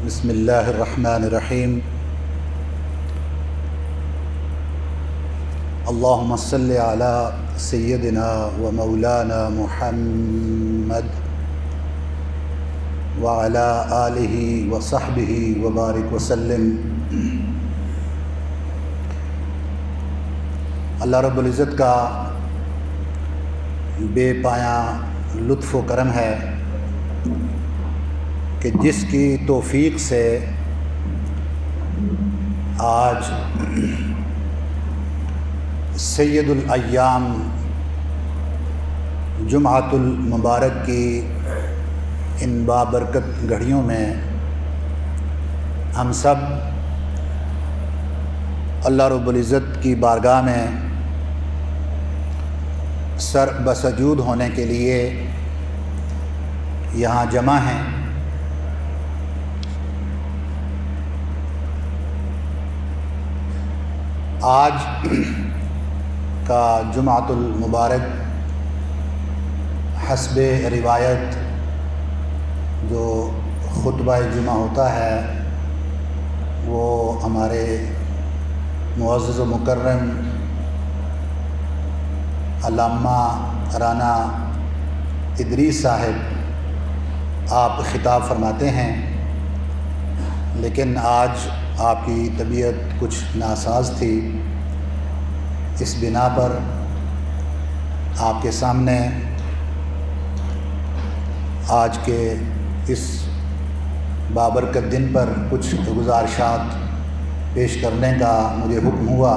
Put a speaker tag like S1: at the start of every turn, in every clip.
S1: بسم اللہ الرحمن الرحیم۔ اللہم صلی علی سیدنا و مولانا محمد وعلی آلہ و صحبہ وبارک وسلم۔ اللہ رب العزت کا بے پایاں لطف و کرم ہے کہ جس کی توفیق سے آج سید الایام جمعۃ المبارک کی ان بابرکت گھڑیوں میں ہم سب اللہ رب العزت کی بارگاہ میں سر بسجود ہونے کے لیے یہاں جمع ہیں۔ آج کا جمعۃ المبارک حسب روایت جو خطبہ جمعہ ہوتا ہے وہ ہمارے معزز و مکرم علامہ رانا ادریس صاحب آپ خطاب فرماتے ہیں، لیکن آج آپ کی طبیعت کچھ ناساز تھی، اس بنا پر آپ کے سامنے آج کے اس بابرکت دن پر کچھ گزارشات پیش کرنے کا مجھے حکم ہوا۔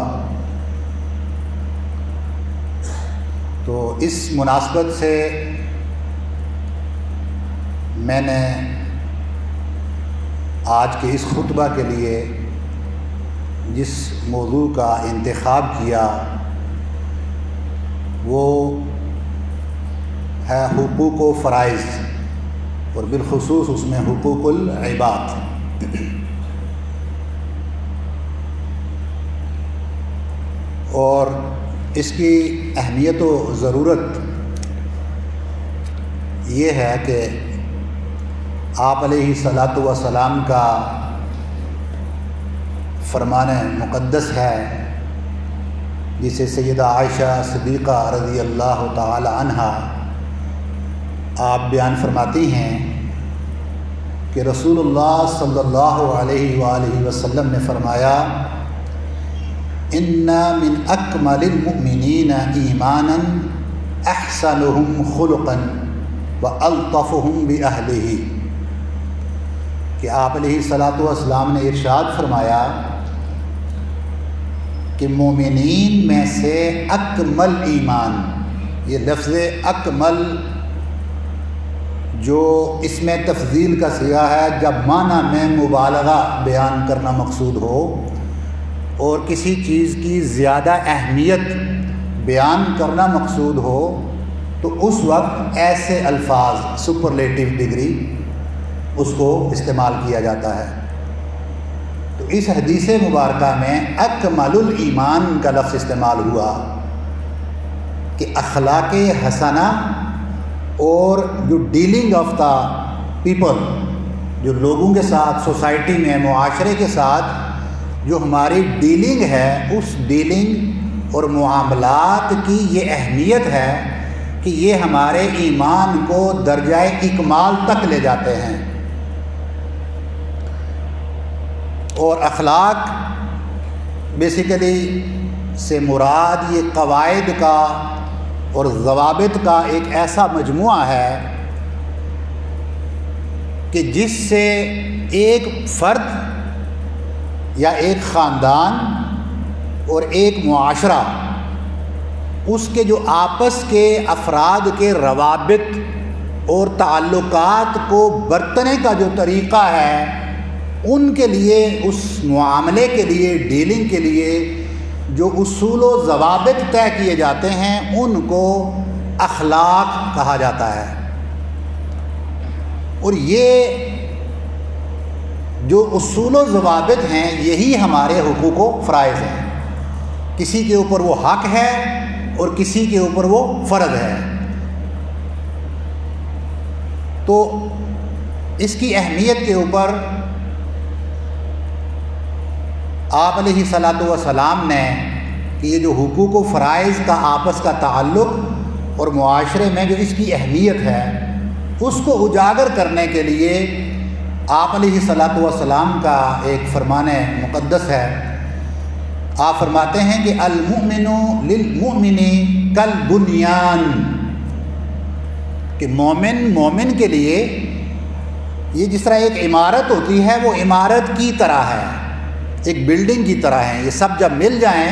S1: تو اس مناسبت سے میں نے آج کے اس خطبہ کے لیے جس موضوع کا انتخاب کیا وہ ہے حقوق و فرائض، اور بالخصوص اس میں حقوق العباد۔ اور اس کی اہمیت و ضرورت یہ ہے کہ آپ علیہ الصلاۃ والسلام کا فرمان مقدس ہے، جسے سیدہ عائشہ صدیقہ رضی اللہ تعالی عنہا آپ بیان فرماتی ہیں کہ رسول اللہ صلی اللہ علیہ وآلہ وسلم نے فرمایا، ان من اکمل المؤمنین ایمانا احسنهم خلقا والطفهم باہلہ، کہ آپ علیہ الصلاۃ والسلام نے ارشاد فرمایا کہ مومنین میں سے اکمل ایمان، یہ لفظ اکمل جو اس میں تفضیل کا صیغہ ہے، جب معنی میں مبالغہ بیان کرنا مقصود ہو اور کسی چیز کی زیادہ اہمیت بیان کرنا مقصود ہو تو اس وقت ایسے الفاظ سپرلیٹو ڈگری اس کو استعمال کیا جاتا ہے۔ تو اس حدیث مبارکہ میں اکمل الایمان کا لفظ استعمال ہوا کہ اخلاق حسنہ اور جو ڈیلنگ آف دا پیپل، جو لوگوں کے ساتھ، سوسائٹی میں، معاشرے کے ساتھ جو ہماری ڈیلنگ ہے، اس ڈیلنگ اور معاملات کی یہ اہمیت ہے کہ یہ ہمارے ایمان کو درجہ اکمال تک لے جاتے ہیں۔ اور اخلاق بیسیکلی سے مراد یہ قواعد کا اور ضوابط کا ایک ایسا مجموعہ ہے کہ جس سے ایک فرد یا ایک خاندان اور ایک معاشرہ، اس کے جو آپس کے افراد کے روابط اور تعلقات کو برتنے کا جو طریقہ ہے، ان کے لیے، اس معاملے کے لیے، ڈیلنگ کے لیے جو اصول و ضوابط طے کیے جاتے ہیں ان کو اخلاق کہا جاتا ہے۔ اور یہ جو اصول و ضوابط ہیں یہی ہمارے حقوق و فرائض ہیں، کسی کے اوپر وہ حق ہے اور کسی کے اوپر وہ فرض ہے۔ تو اس کی اہمیت کے اوپر آپ علیہ الصلاۃ والسلام نے کہ یہ جو حقوق و فرائض کا آپس کا تعلق اور معاشرے میں جو اس کی اہمیت ہے اس کو اجاگر کرنے کے لیے آپ علیہ الصلاۃ والسلام کا ایک فرمان مقدس ہے۔ آپ فرماتے ہیں کہ المؤمن للمؤمن کالبنیان، کہ مومن کے لیے یہ جس طرح ایک عمارت ہوتی ہے وہ عمارت کی طرح ہے، ایک بلڈنگ کی طرح ہے، یہ سب جب مل جائیں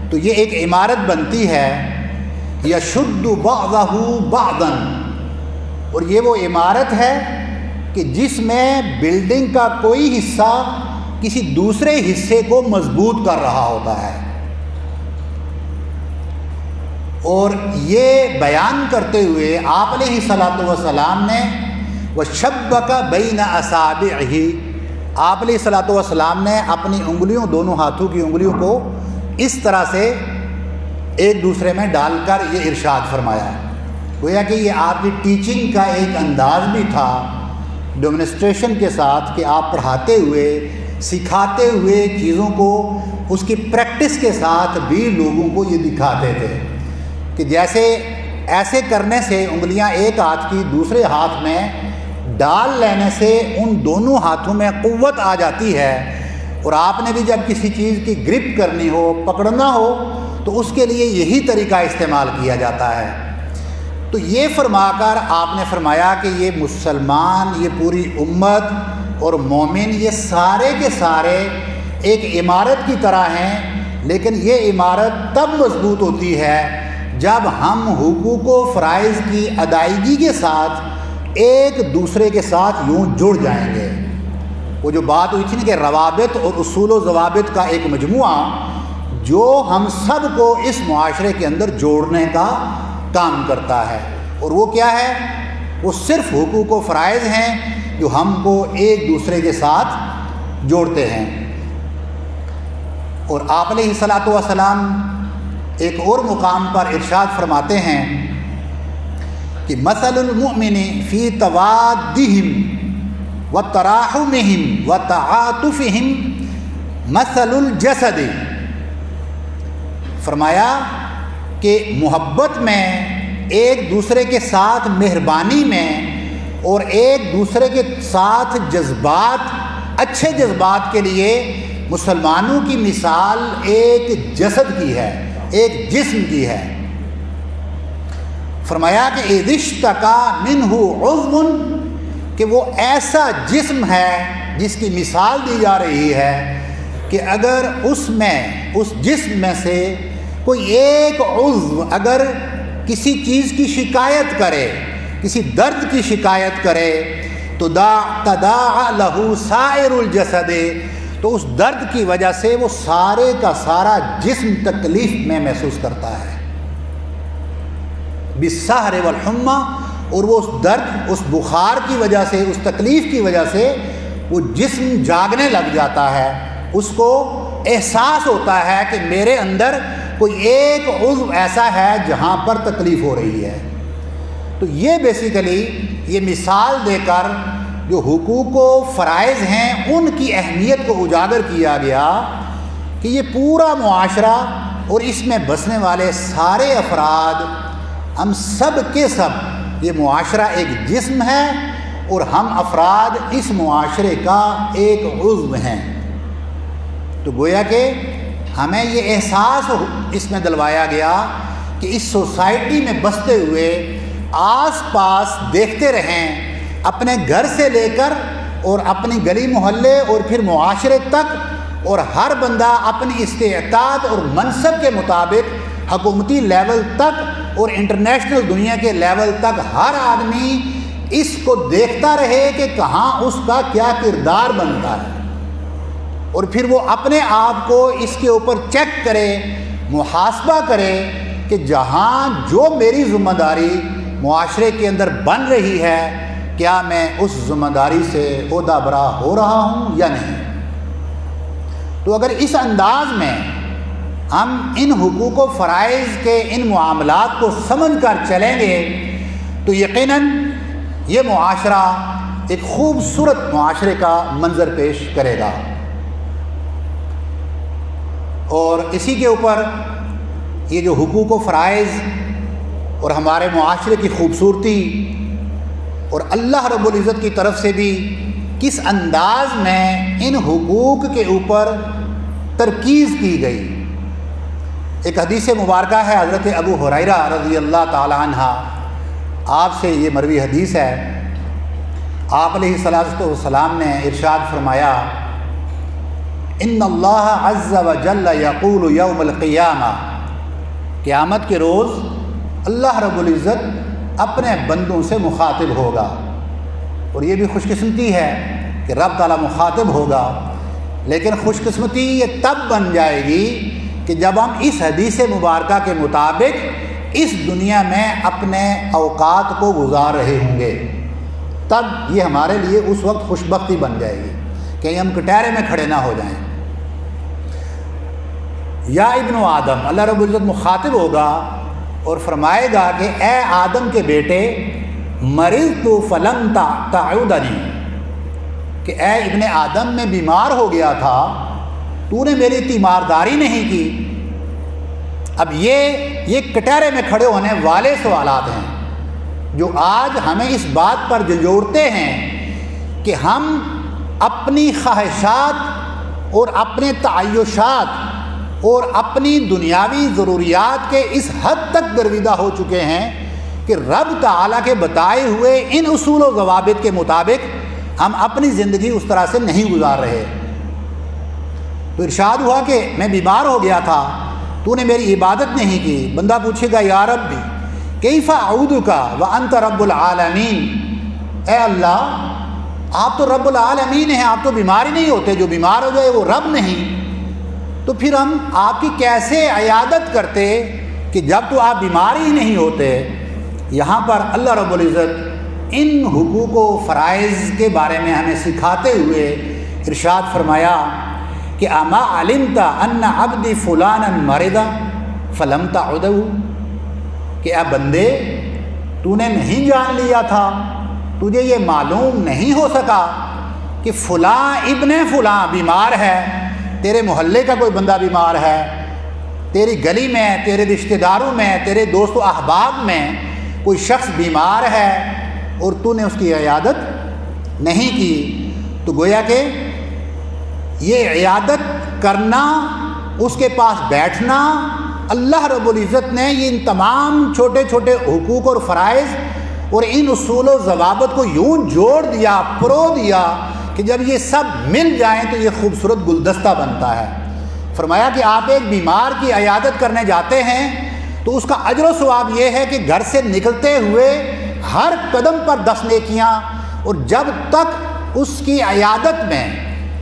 S1: تو یہ ایک عمارت بنتی ہے۔ یشد بعضہ بعضا، اور یہ وہ عمارت ہے کہ جس میں بلڈنگ کا کوئی حصہ کسی دوسرے حصے کو مضبوط کر رہا ہوتا ہے۔ اور یہ بیان کرتے ہوئے آپ علیہ الصلاۃ والسلام نے وَشَبَّكَ بَيْنَ أَصَابِعِهِ، آپ علیہ الصلاۃ والسلام نے اپنی انگلیوں، دونوں ہاتھوں کی انگلیوں کو اس طرح سے ایک دوسرے میں ڈال کر یہ ارشاد فرمایا۔ گویا کہ یہ آپ کی ٹیچنگ کا ایک انداز بھی تھا، ڈیمونسٹریشن کے ساتھ، کہ آپ پڑھاتے ہوئے، سکھاتے ہوئے چیزوں کو اس کی پریکٹس کے ساتھ بھی لوگوں کو یہ دکھاتے تھے کہ جیسے ایسے کرنے سے انگلیاں ایک ہاتھ کی دوسرے ہاتھ میں ڈال لینے سے ان دونوں ہاتھوں میں قوت آ جاتی ہے، اور آپ نے بھی جب کسی چیز کی گرپ کرنی ہو، پکڑنا ہو، تو اس کے لیے یہی طریقہ استعمال کیا جاتا ہے۔ تو یہ فرما کر آپ نے فرمایا کہ یہ مسلمان، یہ پوری امت اور مومن، یہ سارے کے سارے ایک عمارت کی طرح ہیں، لیکن یہ عمارت تب مضبوط ہوتی ہے جب ہم حقوق و فرائض کی ادائیگی کے ساتھ ایک دوسرے کے ساتھ یوں جڑ جائیں گے۔ وہ جو بات ہوئی تھی نا کہ روابط اور اصول و ضوابط کا ایک مجموعہ جو ہم سب کو اس معاشرے کے اندر جوڑنے کا کام کرتا ہے، اور وہ کیا ہے؟ وہ صرف حقوق و فرائض ہیں جو ہم کو ایک دوسرے کے ساتھ جوڑتے ہیں۔ اور آپ علیہ الصلاۃ والسلام ایک اور مقام پر ارشاد فرماتے ہیں کہ مثل المؤمن فی توادہم وتراحمہم وتعاطفہم مثل الجسد، فرمایا کہ محبت میں، ایک دوسرے کے ساتھ مہربانی میں، اور ایک دوسرے کے ساتھ جذبات، اچھے جذبات کے لیے مسلمانوں کی مثال ایک جسد کی ہے، ایک جسم کی ہے۔ فرمایا کہ اذ اشتکا منہ عضو، کہ وہ ایسا جسم ہے جس کی مثال دی جا رہی ہے کہ اگر اس جسم میں سے کوئی ایک عضو اگر کسی چیز کی شکایت کرے، کسی درد کی شکایت کرے، تو تداعى له سائر الجسد، تو اس درد کی وجہ سے وہ سارے کا سارا جسم تکلیف میں محسوس کرتا ہے، بالسہر والحمى، اور وہ اس درد، اس بخار کی وجہ سے، اس تکلیف کی وجہ سے وہ جسم جاگنے لگ جاتا ہے، اس کو احساس ہوتا ہے کہ میرے اندر کوئی ایک عضو ایسا ہے جہاں پر تکلیف ہو رہی ہے۔ تو یہ بیسیکلی یہ مثال دے کر جو حقوق و فرائض ہیں ان کی اہمیت کو اجاگر کیا گیا کہ یہ پورا معاشرہ اور اس میں بسنے والے سارے افراد، ہم سب کے سب، یہ معاشرہ ایک جسم ہے اور ہم افراد اس معاشرے کا ایک عضو ہیں۔ تو گویا کہ ہمیں یہ احساس اس میں دلوایا گیا کہ اس سوسائٹی میں بستے ہوئے آس پاس دیکھتے رہیں، اپنے گھر سے لے کر اور اپنی گلی محلے اور پھر معاشرے تک، اور ہر بندہ اپنی استطاعت اور منصب کے مطابق حکومتی لیول تک اور انٹرنیشنل دنیا کے لیول تک ہر آدمی اس کو دیکھتا رہے کہ کہاں اس کا کیا کردار بنتا ہے، اور پھر وہ اپنے آپ کو اس کے اوپر چیک کرے، محاسبہ کرے کہ جہاں جو میری ذمہ داری معاشرے کے اندر بن رہی ہے، کیا میں اس ذمہ داری سے عہدہ برا ہو رہا ہوں یا نہیں۔ تو اگر اس انداز میں ہم ان حقوق و فرائض کے ان معاملات کو سمجھ کر چلیں گے تو یقیناً یہ معاشرہ ایک خوبصورت معاشرے کا منظر پیش کرے گا۔ اور اسی کے اوپر یہ جو حقوق و فرائض اور ہمارے معاشرے کی خوبصورتی اور اللہ رب العزت کی طرف سے بھی کس انداز میں ان حقوق کے اوپر ترکیز کی گئی۔ ایک حدیث مبارکہ ہے حضرت ابو ہریرہ رضی اللہ تعالی عنہ، آپ سے یہ مروی حدیث ہے، آپ علیہ الصلوۃ والسلام نے ارشاد فرمایا، ان اللہ عز وجل یقول یوم القیامہ، قیامت کے روز اللہ رب العزت اپنے بندوں سے مخاطب ہوگا، اور یہ بھی خوش قسمتی ہے کہ رب تعالیٰ مخاطب ہوگا، لیکن خوش قسمتی یہ تب بن جائے گی کہ جب ہم اس حدیث مبارکہ کے مطابق اس دنیا میں اپنے اوقات کو گزار رہے ہوں گے، تب یہ ہمارے لیے اس وقت خوش بختی بن جائے گی، کہیں ہم کٹہرے میں کھڑے نہ ہو جائیں۔ یا ابن آدم، اللہ رب العزت مخاطب ہوگا اور فرمائے گا کہ اے آدم کے بیٹے، مرضت فلم تعودنی، کہ اے ابن آدم میں بیمار ہو گیا تھا، تو نے میری تیمارداری نہیں کی۔ اب یہ کٹہرے میں کھڑے ہونے والے سوالات ہیں جو آج ہمیں اس بات پر جھنجھوڑتے ہیں کہ ہم اپنی خواہشات اور اپنے تعیشات اور اپنی دنیاوی ضروریات کے اس حد تک گرویدہ ہو چکے ہیں کہ رب تعالیٰ کے بتائے ہوئے ان اصول و ضوابط کے مطابق ہم اپنی زندگی اس طرح سے نہیں گزار رہے۔ تو ارشاد ہوا کہ میں بیمار ہو گیا تھا، تو نے میری عبادت نہیں کی۔ بندہ پوچھے گا یا ربی کیف اعودک وانت رب العالمین، اے اللہ آپ تو رب العالمین ہیں، آپ تو بیمار ہی نہیں ہوتے، جو بیمار ہو جائے وہ رب نہیں، تو پھر ہم آپ کی کیسے عیادت کرتے کہ جب تو آپ بیمار ہی نہیں ہوتے۔ یہاں پر اللہ رب العزت ان حقوق و فرائض کے بارے میں ہمیں سکھاتے ہوئے ارشاد فرمایا کہ اما علمت ان عبدی فلانا مرض فلم تعودہ، کہ اے بندے تو نے نہیں جان لیا تھا، تجھے یہ معلوم نہیں ہو سکا کہ فلاں ابن فلاں بیمار ہے، تیرے محلے کا کوئی بندہ بیمار ہے، تیری گلی میں، تیرے رشتہ داروں میں، تیرے دوست و احباب میں کوئی شخص بیمار ہے اور تو نے اس کی عیادت نہیں کی۔ تو گویا کہ یہ عیادت کرنا، اس کے پاس بیٹھنا، اللہ رب العزت نے یہ ان تمام چھوٹے چھوٹے حقوق اور فرائض اور ان اصول و ضوابط کو یوں جوڑ دیا، پرو دیا کہ جب یہ سب مل جائیں تو یہ خوبصورت گلدستہ بنتا ہے۔ فرمایا کہ آپ ایک بیمار کی عیادت کرنے جاتے ہیں تو اس کا اجر و ثواب یہ ہے کہ گھر سے نکلتے ہوئے ہر قدم پر 10 نیکیاں، اور جب تک اس کی عیادت میں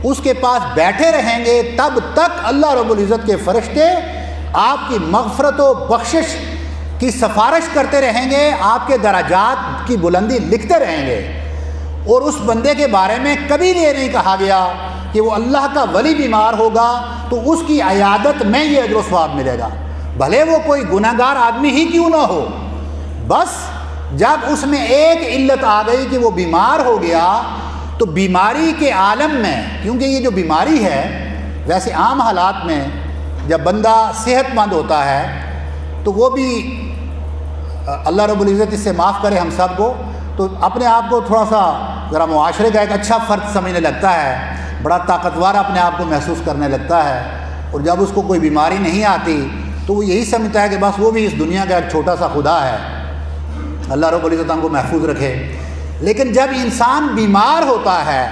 S1: اس کے پاس بیٹھے رہیں گے تب تک اللہ رب العزت کے فرشتے آپ کی مغفرت و بخشش کی سفارش کرتے رہیں گے، آپ کے درجات کی بلندی لکھتے رہیں گے، اور اس بندے کے بارے میں کبھی یہ نہیں کہا گیا کہ وہ اللہ کا ولی بیمار ہوگا تو اس کی عیادت میں یہ اجر و ثواب ملے گا، بھلے وہ کوئی گناہ گار آدمی ہی کیوں نہ ہو۔ بس جب اس میں ایک علت آ گئی کہ وہ بیمار ہو گیا تو بیماری کے عالم میں، کیونکہ یہ جو بیماری ہے ویسے عام حالات میں جب بندہ صحت مند ہوتا ہے تو وہ بھی اللہ رب العزت اس سے معاف کرے ہم سب کو، تو اپنے آپ کو تھوڑا سا ذرا معاشرے کا ایک اچھا فرد سمجھنے لگتا ہے، بڑا طاقتور اپنے آپ کو محسوس کرنے لگتا ہے، اور جب اس کو کوئی بیماری نہیں آتی تو وہ یہی سمجھتا ہے کہ بس وہ بھی اس دنیا کا ایک چھوٹا سا خدا ہے۔ اللہ رب العزت ہم کو محفوظ رکھے۔ لیکن جب انسان بیمار ہوتا ہے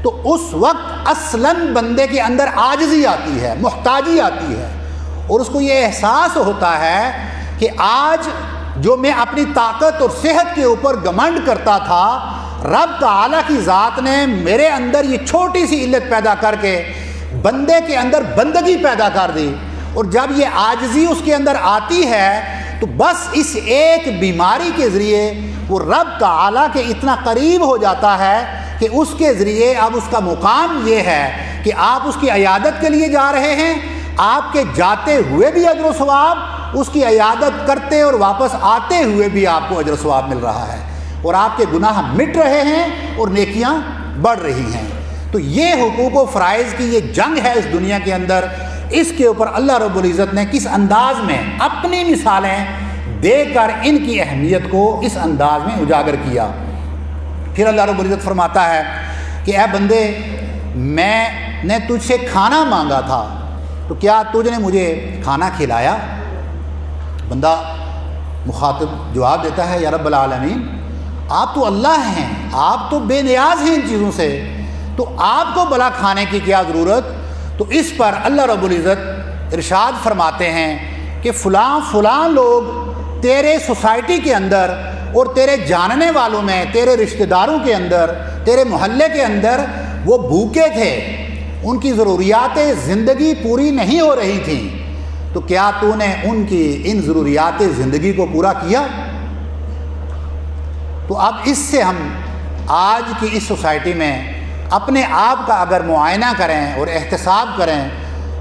S1: تو اس وقت اصلاً بندے کے اندر عاجزی آتی ہے، محتاجی آتی ہے، اور اس کو یہ احساس ہوتا ہے کہ آج جو میں اپنی طاقت اور صحت کے اوپر گھمنڈ کرتا تھا، رب تعالیٰ کی ذات نے میرے اندر یہ چھوٹی سی علت پیدا کر کے بندے کے اندر بندگی پیدا کر دی، اور جب یہ عاجزی اس کے اندر آتی ہے تو بس اس ایک بیماری کے ذریعے وہ رب تعالیٰ کے اتنا قریب ہو جاتا ہے کہ اس کے ذریعے اب اس کا مقام یہ ہے کہ آپ اس کی عیادت کے لیے جا رہے ہیں، آپ کے جاتے ہوئے بھی اجر و ثواب، اس کی عیادت کرتے اور واپس آتے ہوئے بھی آپ کو اجر و ثواب مل رہا ہے، اور آپ کے گناہ مٹ رہے ہیں اور نیکیاں بڑھ رہی ہیں۔ تو یہ حقوق و فرائض کی یہ جنگ ہے اس دنیا کے اندر، اس کے اوپر اللہ رب العزت نے کس انداز میں اپنی مثالیں دے کر ان کی اہمیت کو اس انداز میں اجاگر کیا۔ پھر اللہ رب العزت فرماتا ہے کہ اے بندے، میں نے تجھ سے کھانا مانگا تھا تو کیا تجھ نے مجھے کھانا کھلایا؟ بندہ مخاطب جواب دیتا ہے یا رب العالمین، آپ تو اللہ ہیں، آپ تو بے نیاز ہیں ان چیزوں سے، تو آپ کو بلا کھانے کی کیا ضرورت؟ تو اس پر اللہ رب العزت ارشاد فرماتے ہیں کہ فلاں فلاں لوگ تیرے سوسائٹی کے اندر اور تیرے جاننے والوں میں، تیرے رشتہ داروں کے اندر، تیرے محلے کے اندر وہ بھوکے تھے، ان کی ضروریات زندگی پوری نہیں ہو رہی تھیں، تو کیا تو نے ان کی ان ضروریات زندگی کو پورا کیا؟ تو اب اس سے ہم آج کی اس سوسائٹی میں اپنے آپ کا اگر معائنہ کریں اور احتساب کریں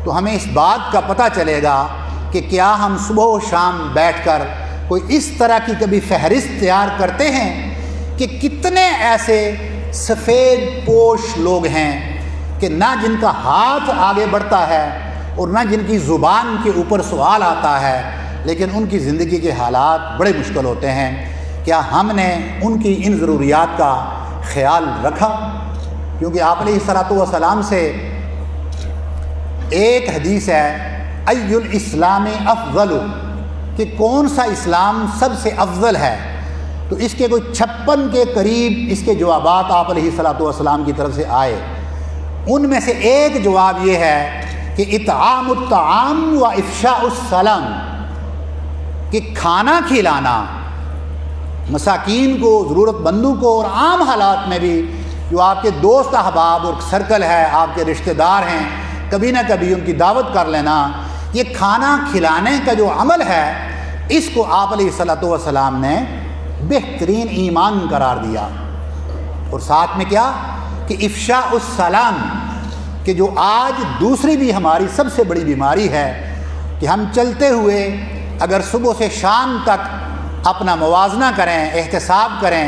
S1: تو ہمیں اس بات کا پتہ چلے گا کہ کیا ہم صبح و شام بیٹھ کر کوئی اس طرح کی کبھی فہرست تیار کرتے ہیں کہ کتنے ایسے سفید پوش لوگ ہیں کہ نہ جن کا ہاتھ آگے بڑھتا ہے اور نہ جن کی زبان کے اوپر سوال آتا ہے، لیکن ان کی زندگی کے حالات بڑے مشکل ہوتے ہیں۔ کیا ہم نے ان کی ان ضروریات کا خیال رکھا؟ کیونکہ آپ علیہ الصلوۃ والسلام سے ایک حدیث ہے ای الاسلام افضل، کہ کون سا اسلام سب سے افضل ہے، تو اس کے کوئی 56 کے قریب اس کے جوابات آپ علیہ الصلوۃ والسلام کی طرف سے آئے۔ ان میں سے ایک جواب یہ ہے کہ اطعام الطعام و افشاء السلام، کہ کھانا کھلانا مساکین کو، ضرورت مندوں کو، اور عام حالات میں بھی جو آپ کے دوست احباب اور سرکل ہے، آپ کے رشتہ دار ہیں، کبھی نہ کبھی ان کی دعوت کر لینا، یہ کھانا کھلانے کا جو عمل ہے اس کو آپ علیہ الصلوۃ والسلام نے بہترین ایمان قرار دیا۔ اور ساتھ میں کیا کہ افشاء السلام، کہ جو آج دوسری بھی ہماری سب سے بڑی بیماری ہے کہ ہم چلتے ہوئے اگر صبح سے شام تک اپنا موازنہ کریں، احتساب کریں